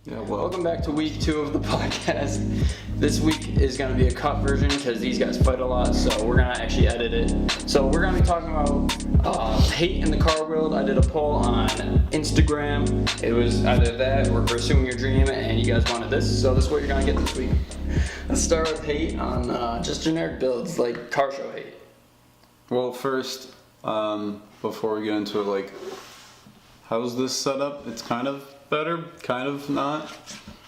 Yeah, well. Welcome back to week 2 of the podcast. This week is going to be a cut version because these guys fight a lot, so we're going to actually edit it. So we're going to be talking about hate in the car world. I did a poll on Instagram. It was either that or pursuing your dream, and you guys wanted this, so this is what you're going to get this week. Let's start with hate on just generic builds, like car show hate. Well, first, before we get into it, like, how's this set up? It's kind of better, kind of not.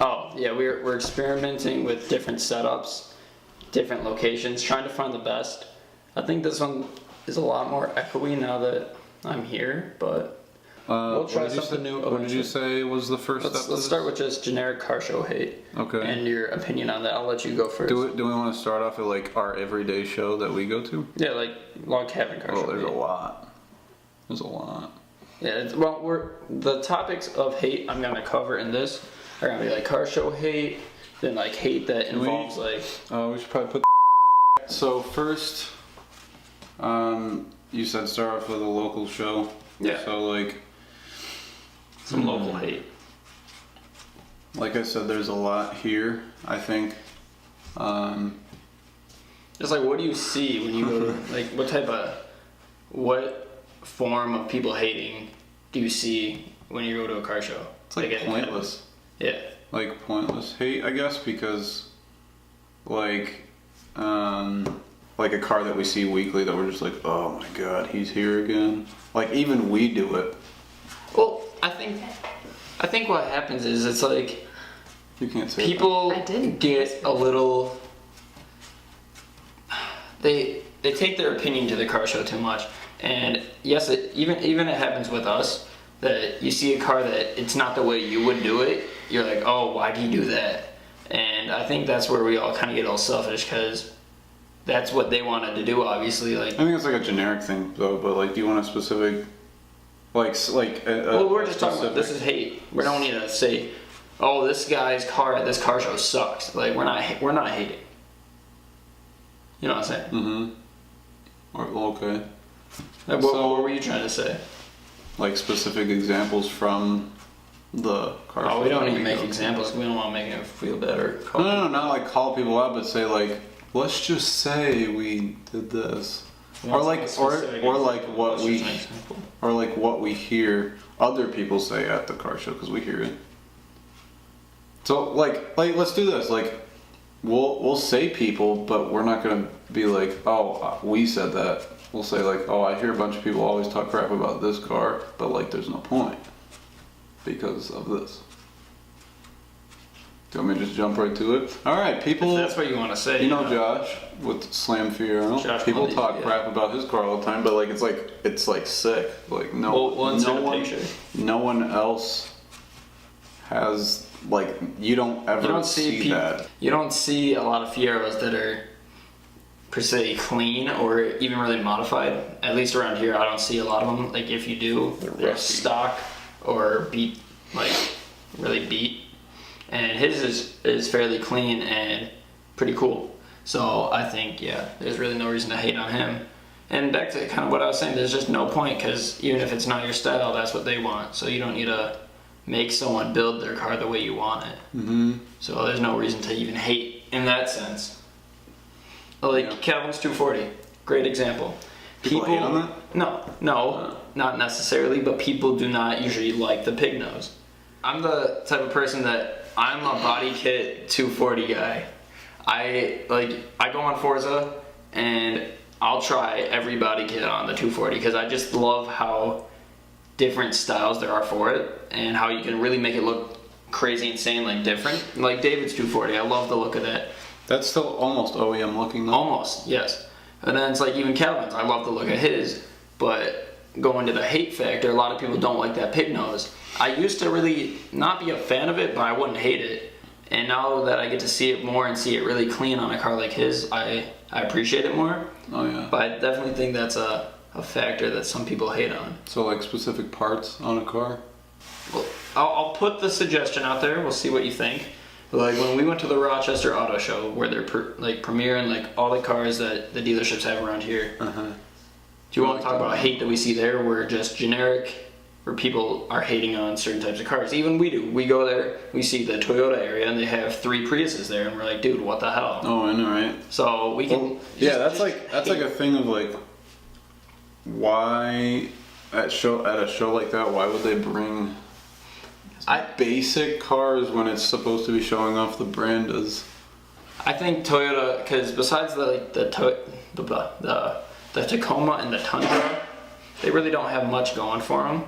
Oh, yeah, we're experimenting with different setups, different locations, trying to find the best. I think this one is a lot more echoey now that I'm here, but we'll try something new. What did you say was the first step? Let's start with just generic car show hate. Okay. And your opinion on that. I'll let you go first. Do we want to start off with like our everyday show that we go to? Yeah, like log cabin car show. Oh, there's hate. a lot. There's a lot. Yeah, the topics of hate I'm gonna cover in this are gonna be like car show hate, then like hate that involves like. We should probably put. So first, you said start off with a local show. Yeah. So like. Some local hate. Like I said, there's a lot here. I think. Just like, what do you see when you go to like what form of people hating do you see when you go to a car show? It's like pointless. Yeah. Like pointless hate, I guess, because like a car that we see weekly that we're just like, oh my god, he's here again. Like even we do it. Well, I think what happens is it's like you can't say people get a little. They take their opinion to the car show too much. And yes, even it happens with us that you see a car that it's not the way you would do it. You're like, oh, why do you do that? And I think that's where we all kind of get all selfish because that's what they wanted to do. Obviously, like I think it's like a generic thing though. But like, do you want a specific, well, we're just talking about this is hate. We don't need to say, oh, this guy's car at this car show sucks. Like we're not hating. You know what I'm saying? Mm-hmm. Okay. Like, what were you trying to say? Like specific examples from the car show. Oh, we don't need to make examples. We don't want to make it feel better. No, not like call people out, but say like, let's just say we did this, or like what we hear other people say at the car show because we hear it. So like let's do this. Like we'll say people, but we're not gonna be like, oh, we said that. We'll say like, oh, I hear a bunch of people always talk crap about this car, but like there's no point because of this. Do you want me to just jump right to it? All right, people. If that's what you want to say. You know Josh with Slam Fiero. Josh people Mundy, talk yeah. crap about his car all the time, but like it's like sick. Like no one else has like you don't see that. You don't see a lot of Fieros that are per se clean or even really modified. At least around here, I don't see a lot of them. Like if you do, they're stock or beat, like really beat. And his is fairly clean and pretty cool. So I think, yeah, there's really no reason to hate on him. And back to kind of what I was saying, there's just no point because even if it's not your style, that's what they want. So you don't need to make someone build their car the way you want it. Mm-hmm. So there's no reason to even hate in that sense. Like Calvin's 240, great example. People hate on that? No, not necessarily, but people do not usually like the pig nose. I'm the type of person that I'm a body kit 240 guy. I go on Forza and I'll try every body kit on the 240 because I just love how different styles there are for it and how you can really make it look crazy insane, like different. Like David's 240, I love the look of that. That's still almost OEM looking though. Almost, yes. And then it's like even Calvin's, I love the look of his, but going to the hate factor, a lot of people don't like that pig nose. I used to really not be a fan of it, but I wouldn't hate it. And now that I get to see it more and see it really clean on a car like his, I appreciate it more. Oh yeah. But I definitely think that's a factor that some people hate on. So like specific parts on a car? Well, I'll put the suggestion out there. We'll see what you think. Like when we went to the Rochester Auto Show, where they're premiering like all the cars that the dealerships have around here. Uh-huh. Do you want to talk about hate that we see there? Where just generic where people are hating on certain types of cars. Even we do. We go there, we see the Toyota area, and they have 3 Priuses there, and we're like, dude, what the hell? Oh, I know, right? So we can. That's like a thing of like, why at a show like that, why would they bring basic cars when it's supposed to be showing off the brand as? I think Toyota, because besides the Tacoma and the Tundra, they really don't have much going for them.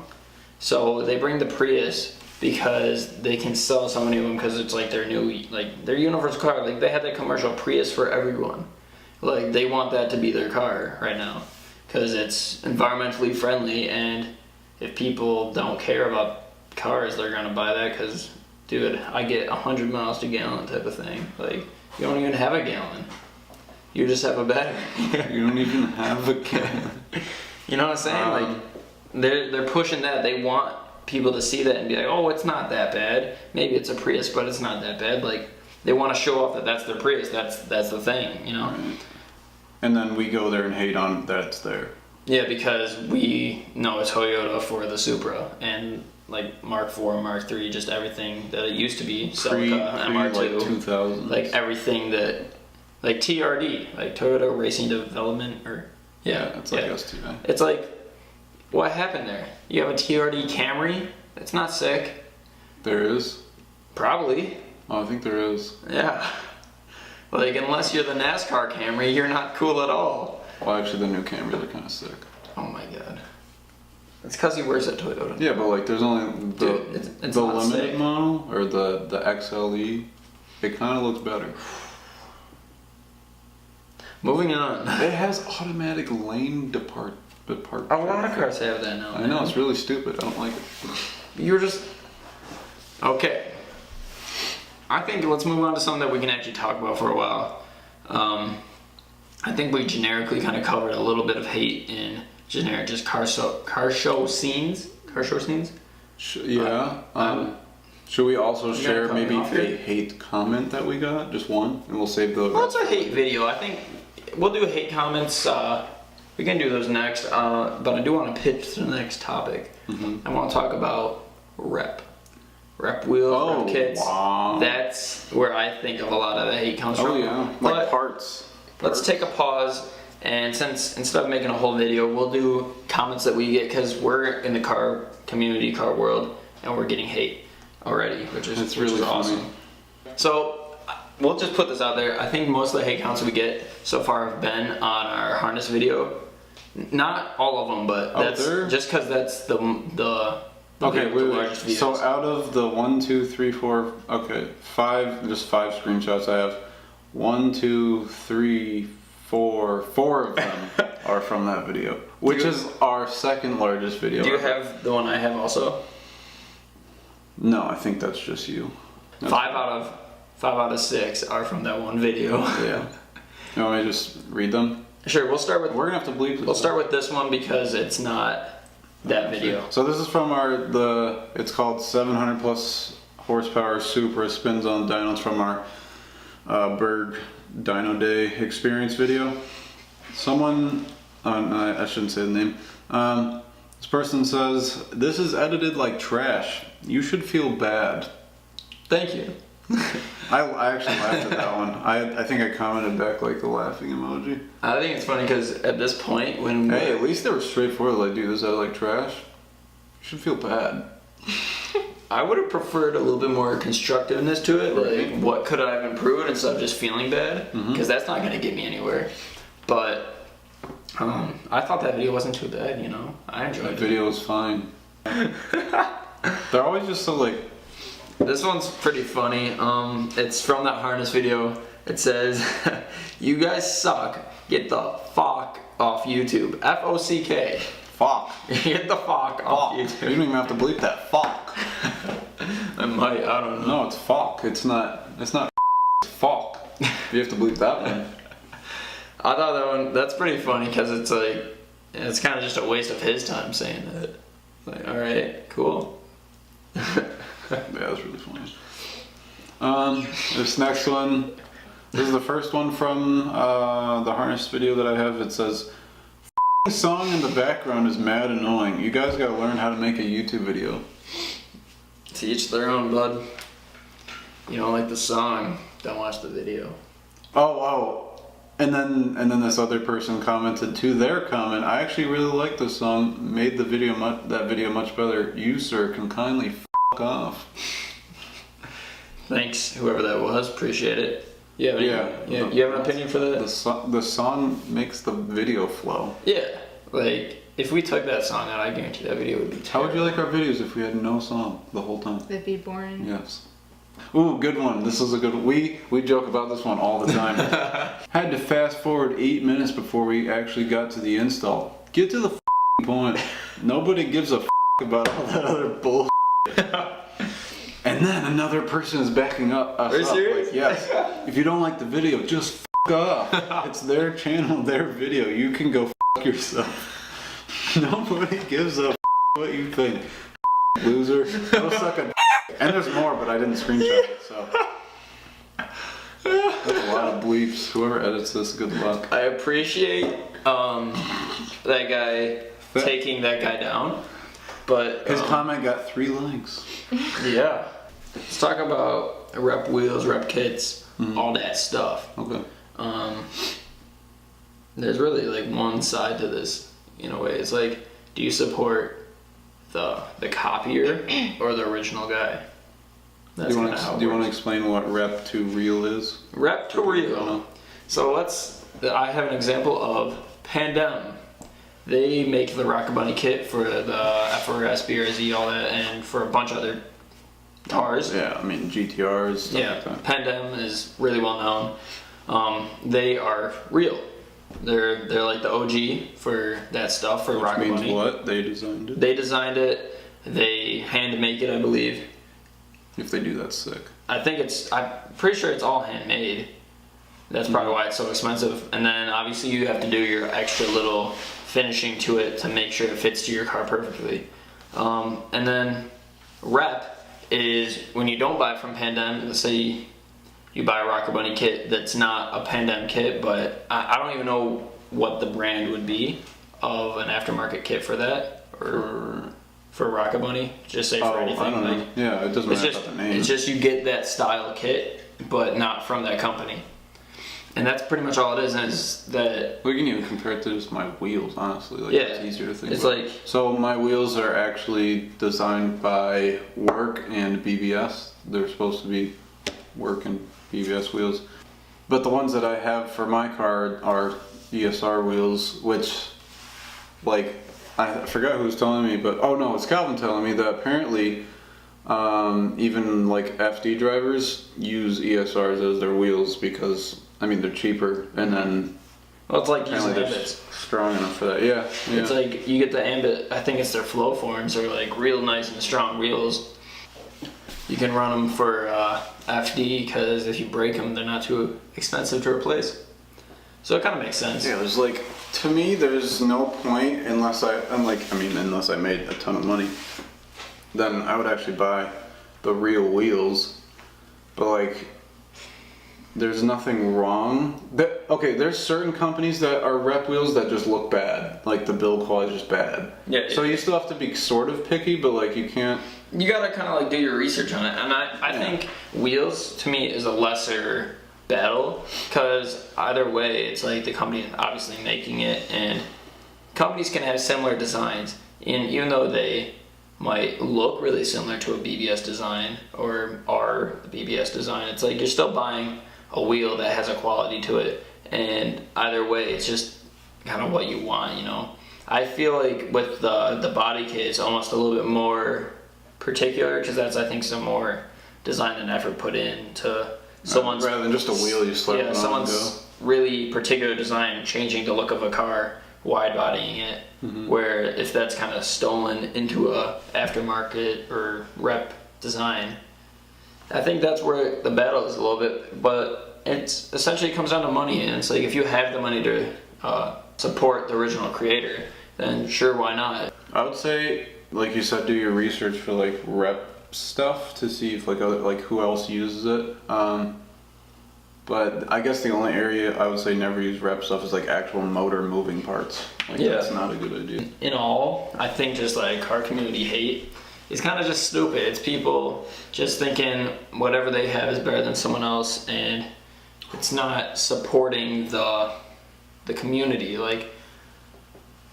So they bring the Prius because they can sell so many of them because it's like their new, like their universal car. Like they had that commercial Prius for everyone. Like they want that to be their car right now because it's environmentally friendly, and if people don't care about cars, they're gonna buy that because, dude, I get 100 miles to gallon type of thing. Like you don't even have a gallon. You just have a battery. You don't even have a gallon. You know what I'm saying? Like they're pushing that. They want people to see that and be like, oh, it's not that bad. Maybe it's a Prius, but it's not that bad. Like they want to show off that that's their Prius. That's the thing, you know. Right. And then we go there and hate on that it's there. Yeah, because we know it's Toyota for the Supra and like Mark IV, Mark III, just everything that it used to be. Celica, MR2, like 2000, like everything that, like TRD, like Toyota Racing Development, or it's like STI. It's like, what happened there? You have a TRD Camry. It's not sick. There is. Probably. Oh, I think there is. Yeah. Like unless you're the NASCAR Camry, you're not cool at all. Well, actually, the new Camrys are kind of sick. Oh my god. It's because he wears a Toyota. Yeah, but like, there's only the it's the not limited sick. model or the XLE. It kind of looks better. Moving on. It has automatic lane depart. A lot of cars have that now. I know, it's really stupid. I don't like it. You're just okay. I think let's move on to something that we can actually talk about for a while. I think we generically kind of covered a little bit of hate in generic, just car show scenes. Should we also share cut me maybe off a here? hate comment that we got? Just one, and we'll save the Well, it's rest. a hate video. I think we'll do hate comments. We can do those next. But I do want to pitch the next topic. I want to talk about rep wheels, rep kits. Wow. That's where I think of a lot of the hate comes from. Oh yeah, But like parts. let's take a pause, and since instead of making a whole video, we'll do comments that we get because we're in the car community, car world, and we're getting hate already, which is really funny. awesome. So we'll just put this out there. I think most of the hate comments we get so far have been on our harness video. Not all of them, but that's just because that's the Okay, largest videos. So out of the 1, 2, 3, 4, okay, 5, just 5 screenshots I have. 1, 2, 3, 4 of them are from that video, which is our second largest video. Do you ever. have the one I have also? No, I think that's just you. That's 5 out of 6 are from that one video. Yeah. You want me to just read them? Sure, we'll start with. We're gonna have to bleep this. We'll start with this one because it's not that video. So this is from it's called 700 plus horsepower Supra spins on dynos from our Berg Dyno Day experience video. Someone, I shouldn't say the name. This person says, "This is edited like trash. You should feel bad." Thank you. I actually laughed at that one. I think I commented back like the laughing emoji. I think it's funny because at this point when Hey, at least they were straightforward. Like, dude, this is like trash. You should feel bad. I would have preferred a little bit more constructiveness to it. Right. Like, what could I have improved instead of just feeling bad? Because that's not going to get me anywhere. But I thought that video wasn't too bad. You know, I enjoyed That it. video was fine. They're always just so like. This one's pretty funny. It's from that harness video. It says, "You guys suck. Get the fuck off YouTube. FOCK. Fuck. Get the fuck off You YouTube." don't even have to bleep that. Fuck. I might. I don't know. No, it's fuck. It's not. It's fuck. You have to bleep that one. I thought that one. That's pretty funny because it's like, it's kind of just a waste of his time saying that. Like, all right, cool. Yeah, that's really funny. This next one. This is the first one from the harness video that I have. It says, song in the background is mad annoying. You guys gotta learn how to make a YouTube video. To each their own, bud. You don't like the song, don't watch the video. Oh. And then this other person commented to their comment, I actually really like this song, made the video that video much better. You, sir, can kindly f*** off. Thanks, whoever that was, appreciate it. You have an opinion for that? The song makes the video flow. Yeah, like, if we took that song out, I guarantee that video would be terrible. How would you like our videos if we had no song the whole time? It'd be boring. Yes. Ooh, good one. This is a good one. We joke about this one all the time. Had to fast forward 8 minutes before we actually got to the install. Get to the point. Nobody gives a about all that other bull. And then another person is backing up us. Are you serious? Like, yes. If you don't like the video, just off. It's their channel, their video. You can go yourself. Nobody gives a what you think. Loser. Go suck a And there's more, but I didn't screenshot it, so. That's a lot of bleeps. Whoever edits this, good luck. I appreciate that guy taking that guy down, but His comment got 3 likes. yeah. Let's talk about rep wheels, rep kits, all that stuff. Okay. There's really like one side to this in a way. It's like, do you support the copier or the original guy? That's Do you kinda how it want to works. explain what rep to reel is? Rep to reel. So I have an example of Pandem. They make the Rocket Bunny kit for the FRS, BRZ, all that, and for a bunch of other cars. Yeah, I mean GTRs, stuff Yeah, like that. Pandem is really well known. They are real. They're like the OG for that stuff for Rocket Means Bunny. what? They designed it? They designed it. They hand make it, I believe. If they do, that's sick. I'm pretty sure it's all handmade. That's probably why it's so expensive. And then obviously you have to do your extra little finishing to it to make sure it fits to your car perfectly. And then rep is when you don't buy from Pandem. Let's say you buy a Rocket Bunny kit that's not a Pandem kit, but I don't even know what the brand would be of an aftermarket kit for that, or for Rocket Bunny. Just say for anything. I don't know. Like, Yeah, it doesn't matter about the name. it's just you get that style kit, but not from that company. And that's pretty much all it is that... We can even compare it to just my wheels, honestly. Like, Yeah, it's easier to think it's about. like... So my wheels are actually designed by Work and BBS. They're supposed to be Work and BBS wheels. But the ones that I have for my car are ESR wheels, which, like, I forgot who was telling me, but oh no, it's Calvin telling me that apparently even like FD drivers use ESRs as their wheels because, I mean, they're cheaper, and then Well, it's like using apparently they're ambits. strong enough for that. Yeah, It's like you get the ambit, I think it's their flow forms, are like real nice and strong wheels. You can run them for FD because if you break them, they're not too expensive to replace. So it kind of makes sense. Yeah, there's like, to me, there's no point unless unless I made a ton of money, then I would actually buy the real wheels. But like, there's nothing wrong. Okay, there's certain companies that are rep wheels that just look bad. Like the build quality is just bad. Yeah. So you still have to be sort of picky, but like you can't. You gotta kind of like do your research on it, and I think wheels to me is a lesser battle because either way, it's like the company is obviously making it, and companies can have similar designs, and even though they might look really similar to a BBS design or are the BBS design, it's like you're still buying a wheel that has a quality to it, and either way, it's just kind of what you want, you know. I feel like with the body kit, it's almost a little bit more particular because that's, I think, some more design and effort put into someone's rather than just a wheel you slap it on and someone's go. really particular design, changing the look of a car, wide bodying it. Where if that's kind of stolen into a aftermarket or rep design, I think that's where the battle is a little bit. But it's essentially comes down to money, and it's like if you have the money to support the original creator, then sure, why not? I would say, like you said, do your research for like rep stuff to see if like who else uses it. But I guess the only area I would say never use rep stuff is like actual motor moving parts. Like that's not a good idea. In all, I think just like car community hate is kind of just stupid. It's people just thinking whatever they have is better than someone else, and it's not supporting the community. Like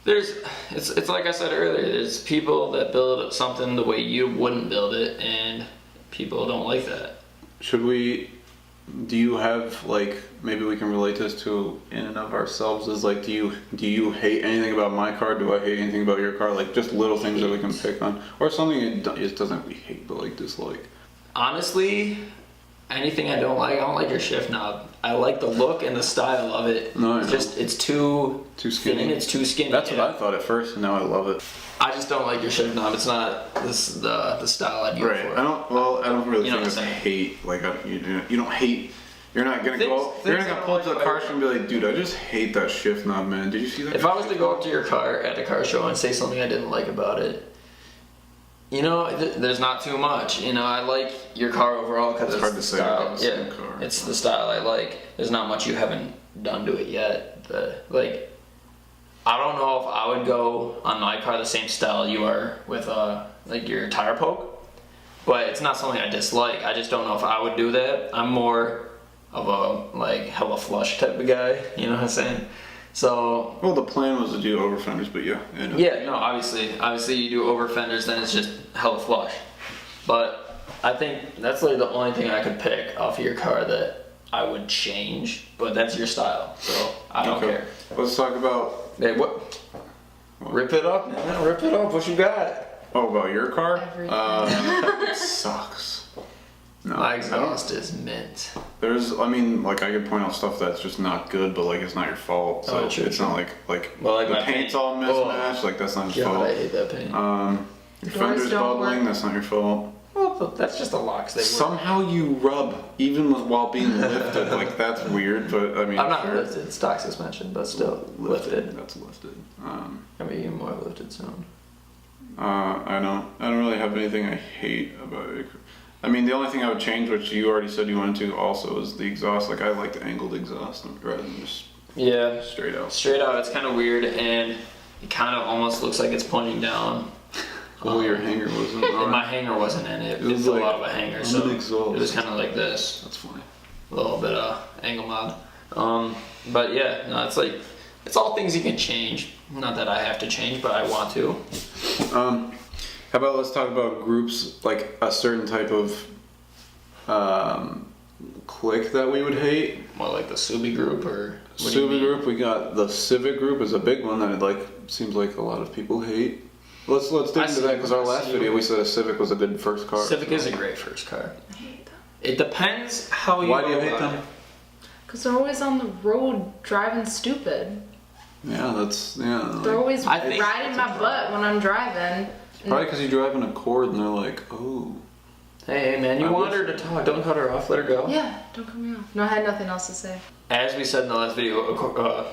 it's like I said earlier, there's people that build something the way you wouldn't build it, and people don't like that. Do you have like, maybe we can relate this to in and of ourselves, is like, do you hate anything about my car? Do I hate anything about your car? Like just little things that we can pick on, or something it doesn't really hate but like dislike. Honestly, anything I don't like your shift knob. I like the look and the style of it. No, it's too skinny. thin, it's too skinny. That's what I thought at first, and now I love it. I just don't like your shift knob. It's not the style I'd use Right. for. I don't really think what it's I'm saying? hate. Like you don't hate. You're not gonna pull up to the car show and be like, dude, I just hate that shift knob, man. Did you see that? If I was to go up to your car at a car show and say something I didn't like about it, there's not too much. I like your car overall because it's hard the to say style. about the same car. It's the style I like. There's not much you haven't done to it yet. I don't know if I would go on my car the same style you are with like your tire poke, but it's not something I dislike. I just don't know if I would do that. I'm more of a like hella flush type of guy. You know what I'm saying? So. Well, the plan was to do over fenders, but yeah. Yeah, no, obviously you do over fenders, then it's just hella flush. But I think that's like the only thing I could pick off of your car that I would change. But that's your style, so I don't care. Let's talk about. Hey, what? Rip it up, man. Rip it up. What you got? Oh, about your car? Everything. It sucks. No, My exhaust is mint. I could point out stuff that's just not good, but like it's not your fault. So true, it's not like Well, the my paint's paint. all mismatched. Like that's not your God, fault. I hate that paint. Your fender's don't bubbling. work. That's not your fault. Well, that's just the locks. They work. Somehow you rub even while being lifted. Like that's weird, but I mean. I'm not sure. lifted. Stock suspension, but still lifted. That's lifted. I mean, even more lifted soon. I don't really have anything I hate about it. I mean, the only thing I would change, which you already said you wanted to, also is the exhaust. Like I like the angled exhaust rather than just straight out. Straight out, it's kind of weird, and it kind of almost looks like it's pointing down. Well, your hanger wasn't. And my hanger wasn't in it. It was It's a like lot of a hanger, so an it exhaust. was kind of like this. That's funny. A little bit of angle mod. But yeah, no, it's all things you can change. Not that I have to change, but I want to. How about let's talk about groups, like a certain type of clique that we would hate. More like the Subi group, or what do you Subi mean? group. We got the Civic group is a big one that seems like a lot of people hate. Let's dig into that because our last video we said a Civic was a good first car. Civic is a great first car. It depends how you. Why do you hate them? Because they're always on the road driving stupid. Yeah, They're always I think riding my butt when I'm driving. probably because you drive in a Accord and they're like, oh. Hey man, you I want wish- her to talk. Don't cut her off. Let her go. Yeah, don't cut me off. No, I had nothing else to say. As we said in the last video,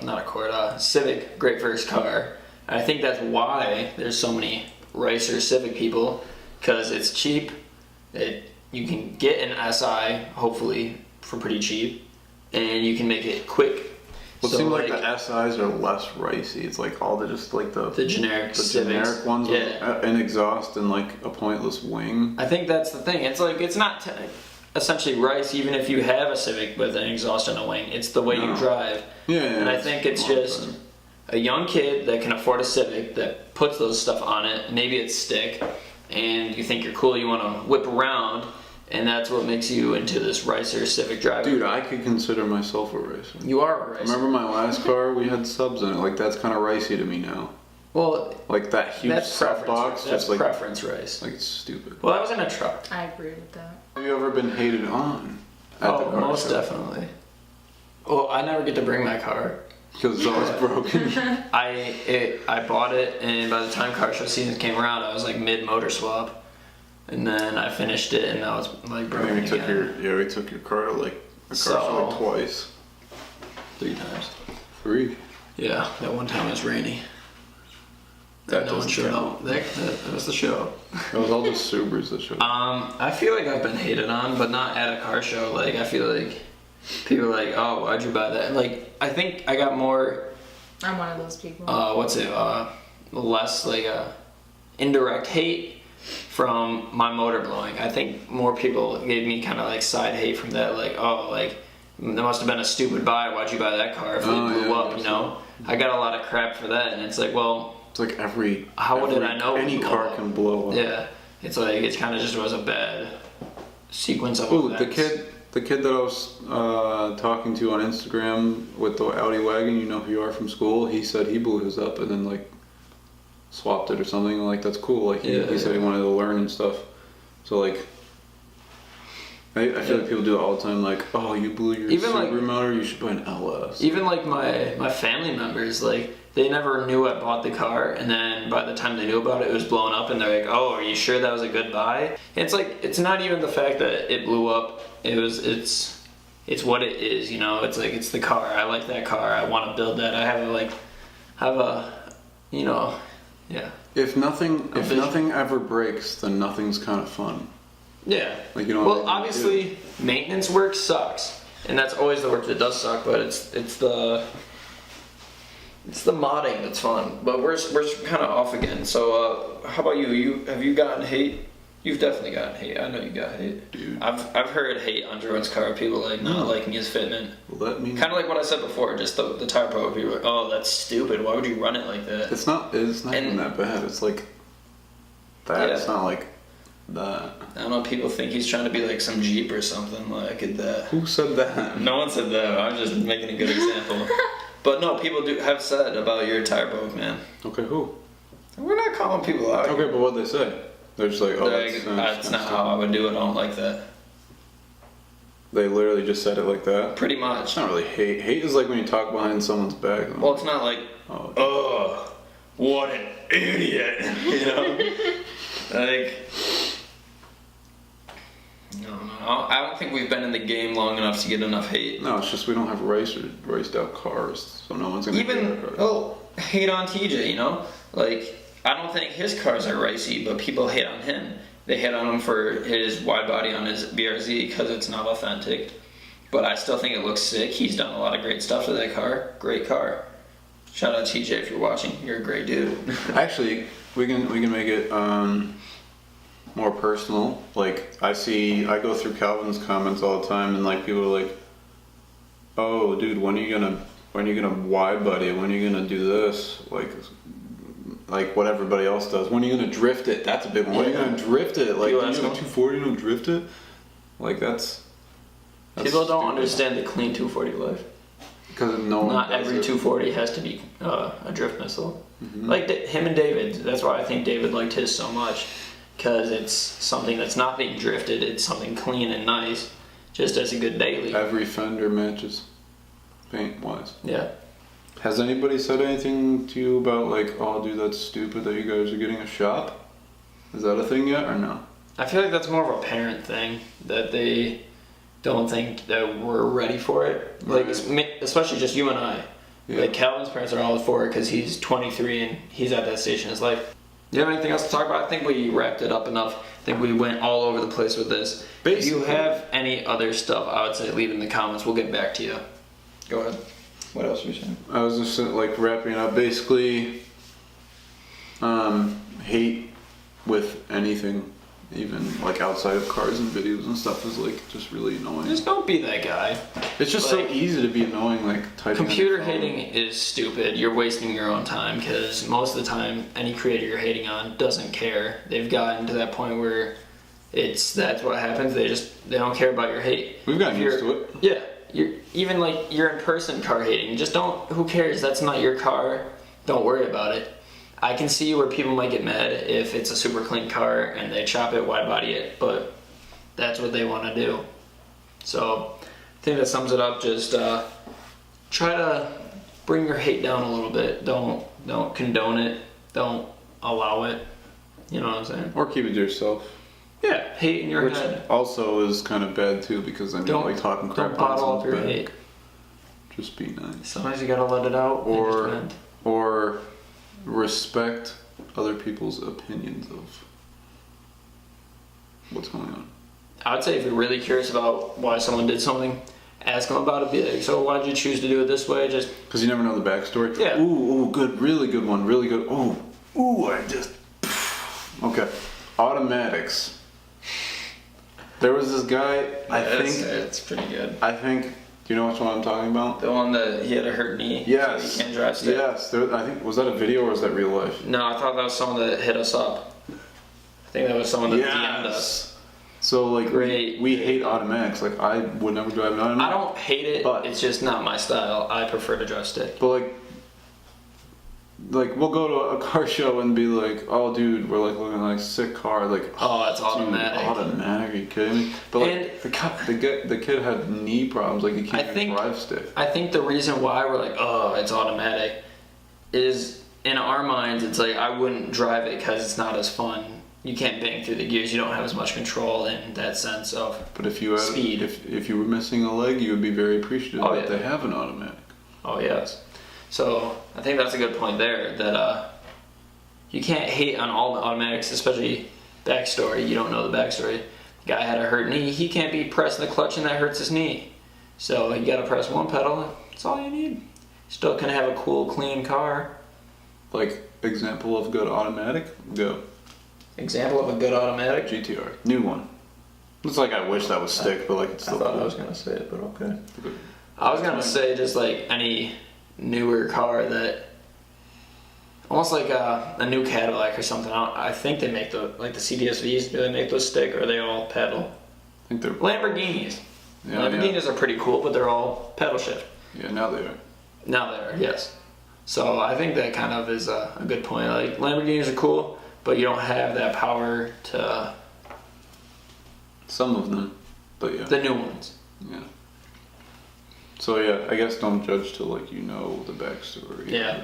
not Accord, Civic, great first car. And I think that's why there's so many racer Civic people, because it's cheap. You can get an SI, hopefully, for pretty cheap, and you can make it quick. Well, it seems like the SIs are less ricey. It's like all the generic the Civics. generic ones with Yeah. an exhaust and like a pointless wing. I think that's the thing. It's not essentially rice, even if you have a Civic with an exhaust and a wing. It's the way you No. drive. Yeah, And I think it's just a young kid that can afford a Civic that puts those stuff on it. Maybe it's stick, and you think you're cool. You want to whip around, and that's what makes you into this racer Civic driver. Dude, I could consider myself a racer. You are a racer. Remember my last car? We had subs in it. Like that's kind of ricey to me now. Well, Like that huge that's sub preference. box, That's just like preference race. it's stupid. Well, that was in a truck. I agree with that. Have you ever been hated on at the car Most show? definitely. Well, I never get to bring my car. Because it's always broken. I bought it, and by the time car show season came around, I was like mid motor swap, and then I finished it, and now it's like I broken think we took your car to like a car show like twice. 3 times. 3. Yeah, that one time it was rainy. That no one doesn't showed count. up. That was the show. It was all the Subarus that showed up. I feel like I've been hated on, but not at a car show. Like I feel like people are like, oh, why'd you buy that? Like, I think I got more, I'm one of those people. less like indirect hate from my motor blowing. I think more people gave me kind of like side hate from that, like, oh, like, that must have been a stupid buy. Why'd you buy that car if it blew up, you know? I got a lot of crap for that, and it's like, well, It's like how did I know? Any car can blow up. Yeah, it's like it kind of just was a bad sequence of Ooh, events. the kid that I was talking to on Instagram with the Audi wagon, you know who you are from school. He said he blew his up and then like swapped it or something. Like that's cool. Like he said he wanted to learn and stuff. So like. I feel like people do it all the time, like, oh, you blew your Subaru motor, you should buy an LS. Even like my family members, like, they never knew I bought the car, and then by the time they knew about it, it was blown up, and they're like, oh, are you sure that was a good buy? It's like, it's not even the fact that it blew up, it's what it is, you know? It's like, it's the car, I like that car, I want to build that, I have a, you know, yeah. If nothing ever breaks, then nothing's kind of fun. Yeah. Like, you know. Well, obviously, maintenance work sucks, and that's always the work that does suck. But it's the modding that's fun. But we're kind of off again. So how about you? Have you gotten hate? You've definitely gotten hate. I know you got hate. Dude. I've heard hate on Jordan's car. People like not liking his fitment. Let me. Kind of like what I said before. Just the tire power. People are like, oh, that's stupid. Why would you run it like that? It's not even that bad. It's like that. Yeah. It's not like that. I don't know, people think he's trying to be like some Jeep or something like that. Who said that? No one said that. I'm just making a good example. But no, people have said about your tire poke, man. Okay, who? We're not calling people out. Okay, but what'd they say? They're just like, oh, that's not how I would do it. I don't like that. They literally just said it like that? Pretty much. It's not really hate. Hate is like when you talk behind someone's back. Well, it's not like, oh, what an idiot, you know? Like, I don't think we've been in the game long enough to get enough hate. No, it's just we don't have raced out cars, so no one's gonna get our cars. Oh, hate on TJ, you know? Like, I don't think his cars are racey, but people hate on him. They hate on him for his wide body on his BRZ because it's not authentic. But I still think it looks sick. He's done a lot of great stuff to that car. Great car. Shout out TJ if you're watching. You're a great dude. Actually, we can make it more personal. Like I go through Calvin's comments all the time, and like people are like, "Oh, dude, when are you gonna wide body? When are you gonna do this?" Like what everybody else does. When are you gonna drift it? That's a big one. When are you gonna drift it? Like you have a 240, you don't drift it. Like that's people don't understand the clean 240 life. Because not every 240 has to be a drift missile. Mm-hmm. Like him and David. That's why I think David liked his so much. Because it's something that's not being drifted, it's something clean and nice, just as a good daily. Every fender matches, paint-wise. Yeah. Has anybody said anything to you about like, oh dude, that's stupid that you guys are getting a shop? Is that a thing yet, or no? I feel like that's more of a parent thing, that they don't think that we're ready for it. Right. Like, especially just you and I. Yeah. Like, Calvin's parents are all for it because he's 23 and he's at that stage in his life. Do you have anything else to talk about? I think we wrapped it up enough. I think we went all over the place with this. Basically, if you have any other stuff, I would say leave in the comments. We'll get back to you. Go ahead. What else were you saying? I was just like wrapping it up. Basically, hate with anything, even like outside of cars and videos and stuff, is like just really annoying. Just don't be that guy. It's just like, so easy to be annoying, like typing. Computer hating is stupid. You're wasting your own time because most of the time, any creator you're hating on doesn't care. They've gotten to that point where that's what happens. They don't care about your hate. We've gotten used to it. Yeah. Even like you're in person car hating. Just don't. Who cares? That's not your car. Don't worry about it. I can see where people might get mad if it's a super clean car and they chop it, wide body it, but that's what they want to do. So I think that sums it up. Just try to bring your hate down a little bit. Don't condone it. Don't allow it. You know what I'm saying? Or keep it to yourself. Yeah, hate in your head. Which also is kind of bad too, because I mean, like talking crap. Don't bottle up your hate. Just be nice. Sometimes you gotta let it out. Or respect other people's opinions of what's going on. I would say if you're really curious about why someone did something, ask them about it. Be like, so why did you choose to do it this way? Just Because you never know the backstory. Yeah. Ooh, good, really good one, really good. I just. Okay. Automatics. There was this guy. I think it's pretty good. I think. Do you know which one I'm talking about? The one that he had a hurt knee. Yes. So he can't drive stick. Yes. I think was that a video or was that real life? No, I thought that was someone that hit us up. I think that was someone that DM'd us. So like Great. we hate automatics. Like I would never drive an automatic. I don't hate it, But- it's just not my style. I prefer to drive stick. But like we'll go to a car show and be like, oh dude, we're like looking at like sick car, like Oh, it's dude, automatic. automatic, are you kidding me? But like And- the kid had knee problems, like he I can't think- drive stick. I think the reason why we're like, oh, it's automatic, is in our minds, it's like I wouldn't drive it because it's not as fun. You can't bang through the gears. You don't have as much control in that sense of. But if you had Speed. if you were missing a leg, you would be very appreciative Oh, that yeah. they have an automatic. Oh yes. So I think that's a good point there. That you can't hate on all the automatics, especially backstory. You don't know the backstory. The guy had a hurt knee. He can't be pressing the clutch and that hurts his knee. So you got to press one pedal. That's all you need. Still can have a cool, clean car. Like example of good automatic, go Example of a good automatic. GTR, new one. It's like I wish that was stick, but like it's I still thought cool. I was gonna say it, but okay. I was gonna say just like any newer car that, almost like a new Cadillac or something. I think they make the CDSVs. Do they make those stick or are they all pedal? I think they're Lamborghinis. Yeah, Lamborghinis are pretty cool, but they're all pedal shift. Yeah, now they are. Now they are, yes. So I think that kind of is a good point. Like Lamborghinis are cool, but you don't have that power to Some of them, but yeah. the new ones. Yeah. So yeah, I guess don't judge till like you know the backstory. Yeah.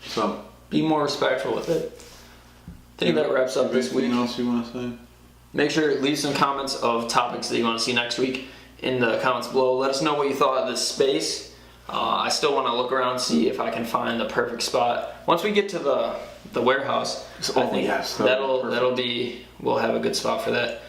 So. Be more respectful with it. I think that wraps up this week. Anything else you want to say? Make sure to leave some comments of topics that you want to see next week in the comments below. Let us know what you thought of this space. I still want to look around and see if I can find the perfect spot. Once we get to the warehouse, I think yes, that'll be we'll have a good spot for that.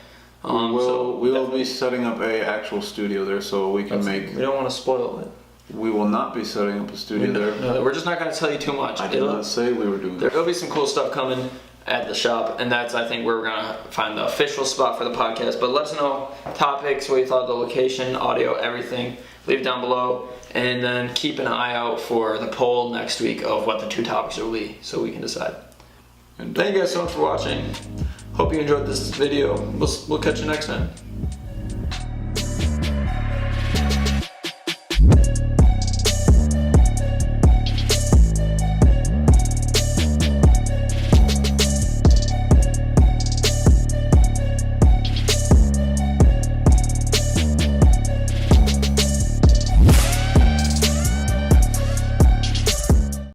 We will be setting up a actual studio there, so we can make. We don't want to spoil it. We will not be setting up a studio there. No, we're just not going to tell you too much. I did not say we were doing that. There'll be some cool stuff coming at the shop, and that's I think where we're gonna find the official spot for the podcast. But let us know topics, what you thought of the location, audio, everything. Leave it down below, and then keep an eye out for the poll next week of what the 2 topics will be, so we can decide. And Thank you guys so much for watching. Hope you enjoyed this video. We'll catch you next time.